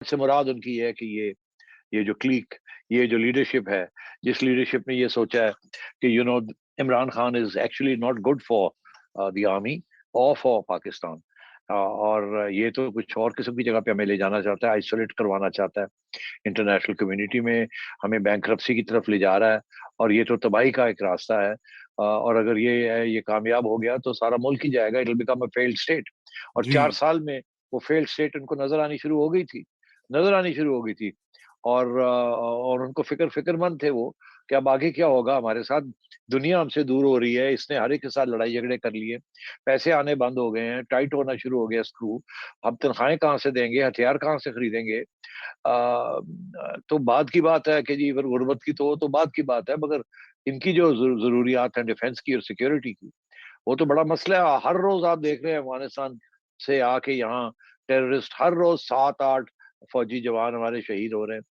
سے مراد ان کی یہ ہے کہ یہ جو کلیک، یہ جو لیڈرشپ ہے، جس لیڈرشپ نے یہ سوچا ہے کہ Imran Khan is actually not good for the army اور فار پاکستان، اور یہ تو کچھ اور قسم کی جگہ پہ ہمیں لے جانا چاہتا ہے، آئسولیٹ کروانا چاہتا ہے انٹرنیشنل کمیونٹی میں، ہمیں بینکرپسی کی طرف لے جا رہا ہے، اور یہ تو تباہی کا ایک راستہ ہے، اور اگر یہ کامیاب ہو گیا تو سارا ملک ہی جائے گا، it will become a failed state, اور جی 4 سال میں وہ فیلڈ اسٹیٹ ان کو نظر آنی شروع ہو گئی تھی، نظر آنی شروع ہو گئی تھی، اور ان کو فکر مند تھے وہ کہ اب آگے کیا ہوگا ہمارے ساتھ، دنیا ہم سے دور ہو رہی ہے، اس نے ہر ایک کے ساتھ لڑائی جھگڑے کر لیے، پیسے آنے بند ہو گئے ہیں، ٹائٹ ہونا شروع ہو گیا اسکرو، اب تنخواہیں کہاں سے دیں گے، ہتھیار کہاں سے خریدیں گے، تو بعد کی بات ہے کہ جی پھر غربت کی تو بعد کی بات ہے، مگر ان کی جو ضروریات ہیں ڈیفنس کی اور سیکیورٹی کی، وہ تو بڑا مسئلہ ہے۔ ہر روز آپ دیکھ رہے ہیں افغانستان سے آ کے یہاں ٹیررسٹ ہر روز 7-8 فوجی جوان ہمارے شہید ہو رہے ہیں،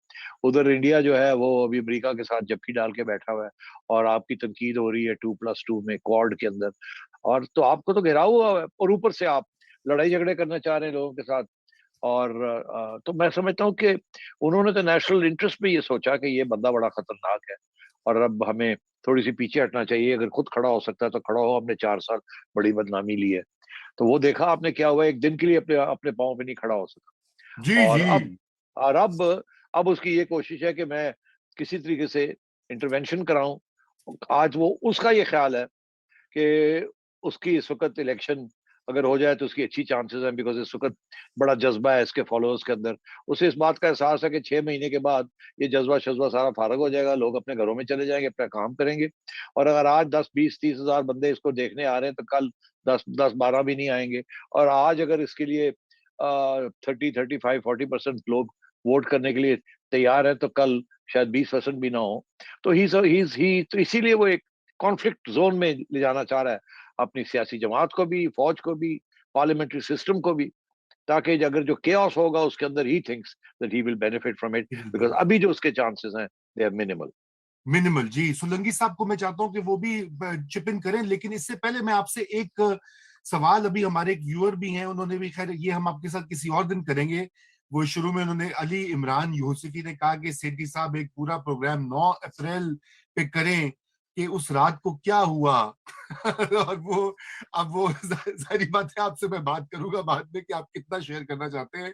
ادھر انڈیا جو ہے وہ ابھی امریکہ کے ساتھ جپھی ڈال کے بیٹھا ہوا ہے، اور آپ کی تنقید ہو رہی ہے 2+2 میں کوڈ کے اندر، اور تو آپ کو تو گھیراؤ ہوا ہے، اور اوپر سے آپ لڑائی جھگڑے کرنا چاہ رہے ہیں لوگوں کے ساتھ، اور تو میں سمجھتا ہوں کہ انہوں نے تو نیشنل انٹرسٹ میں یہ سوچا کہ یہ بندہ بڑا خطرناک ہے، اور اب ہمیں تھوڑی سی پیچھے ہٹنا چاہیے، اگر خود کھڑا ہو سکتا ہے تو کھڑا ہو، ہم نے 4 سال بڑی بدنامی لی ہے، تو وہ دیکھا آپ نے کیا ہوا، ایک دن کے لیے اپنے اپنے پاؤں پہ نہیں کھڑا ہو سکا، جی اور جی اب اس کی یہ کوشش ہے کہ میں کسی طریقے سے انٹروینشن کراؤں، آج وہ اس کا یہ خیال ہے کہ اس کی اس وقت الیکشن اگر ہو جائے تو اس کی اچھی چانسز ہیں، بیکاز اس وقت بڑا جذبہ ہے اس کے فالوورز کے اندر، اسے اس بات کا احساس ہے کہ 6 مہینے کے بعد یہ جذبہ شذبہ سارا فارغ ہو جائے گا، لوگ اپنے گھروں میں چلے جائیں گے، اپنا کام کریں گے، اور اگر آج 10-20-30 ہزار بندے اس کو دیکھنے آ رہے ہیں تو کل 10-12 بھی نہیں آئیں گے، اور آج اگر اس کے لیے 30-35-40% لوگ ووٹ کرنے کے لیے تیار ہیں تو کل شاید 20% بھی نہ ہو، تو تو اسی لیے وہ ایک کانفلکٹ زون میں لے جانا چاہ رہا ہے اپنی سیاسی جماعت کو بھی، فوج کو بھی، پارلیمنٹری سسٹم کو بھی، تاکہ اگر جو کیوس ہوگا اس کے اندر ہی thinks that he will benefit from it, because بالکل ابھی جو اس کے چانسز ہیں دے آر منیمل۔ منیمل۔ جی سولنگی صاحب کو میں چاہتا ہوں کہ وہ بھی چپ ان کریں، لیکن اس سے پہلے میں آپ سے ایک سوال، ابھی ہمارے ایک ویور بھی ہیں، انہوں نے بھی، خیر یہ ہم آپ کے ساتھ کسی اور دن کریں گے، وہ شروع میں انہوں نے علی عمران یوسفی نے کہا کہ سیٹھی صاحب ایک پورا پروگرام 9 اپریل پہ کریں کہ اس رات کو کیا ہوا اور وہ اب وہ ساری باتیں آپ سے میں بات کروں گا بعد میں کہ آپ کتنا شیئر کرنا چاہتے ہیں،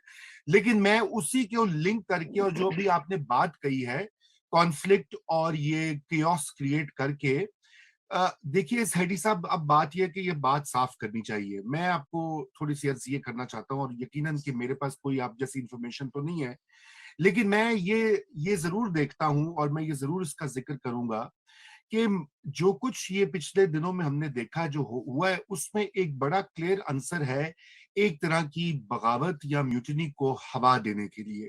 لیکن میں اسی کو لنک کر کے اور جو بھی آپ نے بات کہی ہے کانفلکٹ اور یہ کیوس کریٹ کر کے، دیکھیے سیٹھی صاحب اب بات یہ کہ یہ بات صاف کرنی چاہیے، میں آپ کو تھوڑی سی عرض یہ کرنا چاہتا ہوں، اور یقیناً کہ میرے پاس کوئی آپ جیسی انفارمیشن تو نہیں ہے، لیکن میں یہ ضرور دیکھتا ہوں اور میں یہ ضرور اس کا ذکر کروں گا کہ جو کچھ یہ پچھلے دنوں میں ہم نے دیکھا جو ہوا ہے اس میں ایک بڑا کلیئر آنسر ہے ایک طرح کی بغاوت یا میوٹنی کو ہوا دینے کے لیے،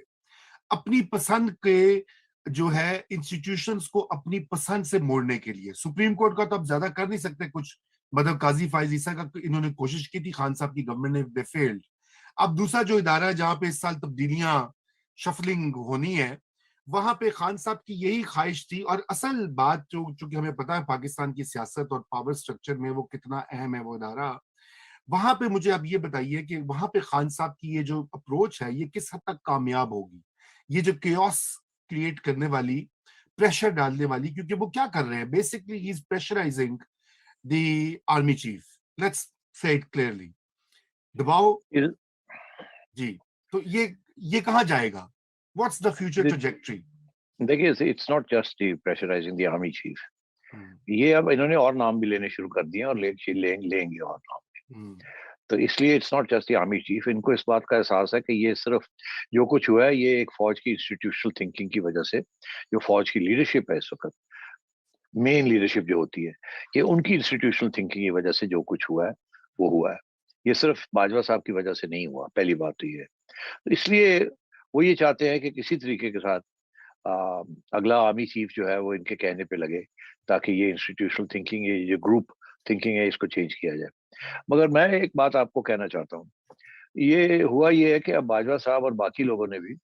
اپنی پسند کے جو ہے انسٹیٹیوشنز کو اپنی پسند سے موڑنے کے لیے۔ سپریم کورٹ کا تو اب زیادہ کر نہیں سکتے کچھ، مطلب قاضی فائز عیسیٰ کا انہوں نے کوشش کی تھی، خان صاحب کی گورنمنٹ نے دے فیلڈ۔ اب دوسرا جو ادارہ ہے جہاں پہ اس سال تبدیلیاں شفلنگ ہونی ہے، وہاں پہ خان صاحب کی یہی خواہش تھی، اور اصل بات جو چونکہ ہمیں پتا ہے پاکستان کی سیاست اور پاور سٹرکچر میں وہ کتنا اہم ہے وہ ادارہ، وہاں پہ مجھے اب یہ بتائیے کہ وہاں پہ خان صاحب کی یہ جو اپروچ ہے یہ کس حد تک کامیاب ہوگی، یہ جو کیوس کریٹ کرنے والی، پریشر ڈالنے والی، کیونکہ وہ کیا کر رہے ہیں basically he is pressurising the army chief, let's say it clearly, دباؤ۔ جی تو یہ کہاں جائے گا، واٹس دا فیوچر ٹریجیکٹری؟ دیکھیے it's not just the pressurising the army chief, یہ اب انہوں نے اور نام بھی لینے شروع کر دیے اور لیں گے اور نام، تو اس لیے it's not just the army chief, ان کو اس بات کا احساس ہے کہ یہ صرف جو کچھ ہوا ہے یہ ایک فوج کی انسٹیٹیوشنل تھنکنگ کی وجہ سے، جو فوج کی لیڈرشپ ہے اس وقت، مین لیڈرشپ جو ہوتی ہے، یہ ان کی انسٹیٹیوشنل تھنکنگ کی وجہ سے جو کچھ ہوا ہے وہ ہوا ہے، یہ صرف باجوہ صاحب کی وجہ سے نہیں ہوا، پہلی بات تو یہ ہے، اس لیے وہ یہ چاہتے ہیں کہ کسی طریقے کے ساتھ اگلا آرمی چیف جو ہے وہ ان کے کہنے پہ لگے، تاکہ یہ انسٹیٹیوشنل تھنکنگ، یہ جو گروپ تھنکنگ ہے اس کو چینج کیا جائے۔ مگر میں ایک بات آپ کو کہنا چاہتا ہوں، یہ ہے کہ اب باجوہ صاحب اور باقی لوگوں نے بھی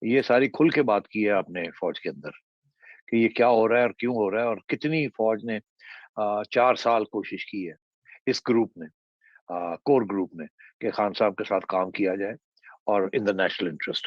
یہ ساری کھل کے بات کی ہے اپنے فوج کے اندر کہ یہ کیا ہو رہا ہے اور کیوں ہو رہا ہے، اور کتنی فوج نے 4 سال کوشش کی ہے اس گروپ نے، کور گروپ نے، کہ خان صاحب کے ساتھ کام کیا جائے اور ان دا نیشنل انٹرسٹ۔